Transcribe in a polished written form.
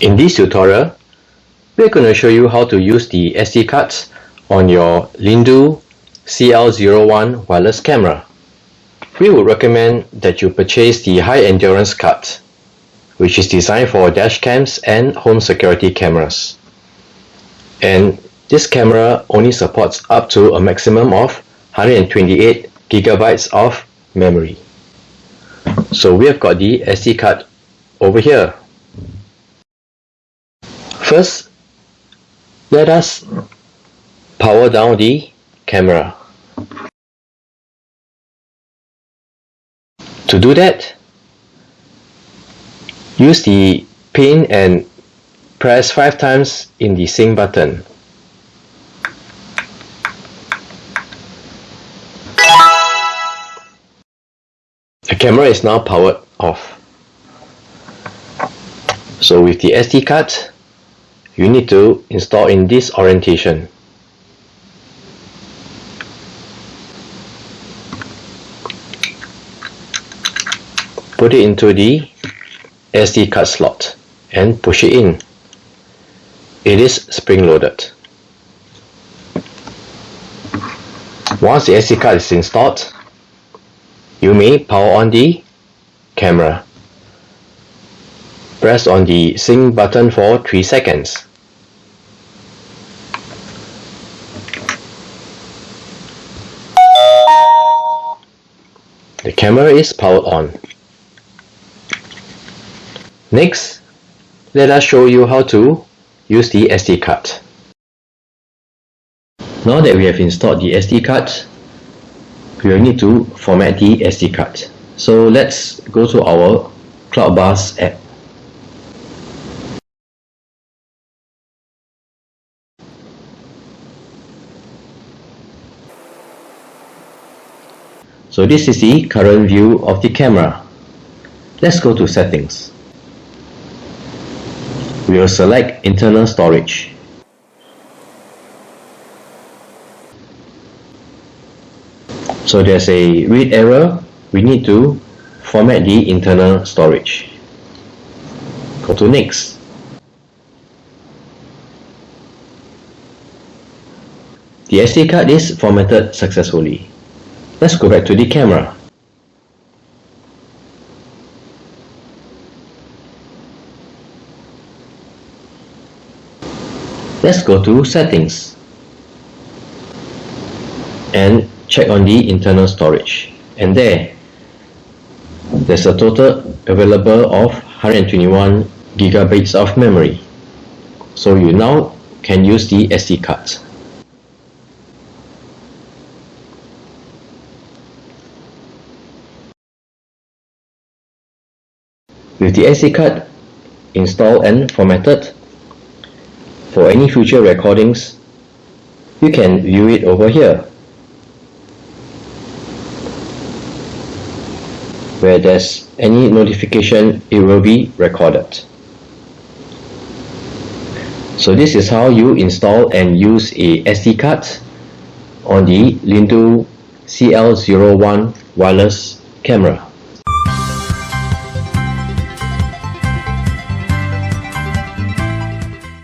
In this tutorial, we're going to show you how to use the SD cards on your LNDU CL01 wireless camera. We would recommend that you purchase the high endurance card, which is designed for dash cams and home security cameras. And this camera only supports up to a maximum of 128 gigabytes of memory. So we have got the SD card over here. First, let us power down the camera. To do that, use the pin and press 5 times in the sync button. The camera is now powered off. So with the SD card, you need to install in this orientation. Put it into the SD card slot and push it in. It is spring loaded. Once the SD card is installed, you may power on the camera. Press on the sync button for 3 seconds. The camera is powered on. Next, let us show you how to use the SD card. Now that we have installed the SD card, we will need to format the SD card. So let's go to our CloudBus app. So this is the current view of the camera. Let's go to settings. We will select internal storage. So there's a read error. We need to format the internal storage. Go to next. The SD card is formatted successfully. Let's go back to the camera. Let's go to settings and check on the internal storage, and there's a total available of 121 gigabytes of memory. So you now can use the SD card. With the SD card installed and formatted, for any future recordings, you can view it over here, where there's any notification, it will be recorded. So this is how you install and use a SD card on the LNDU CL01 wireless camera.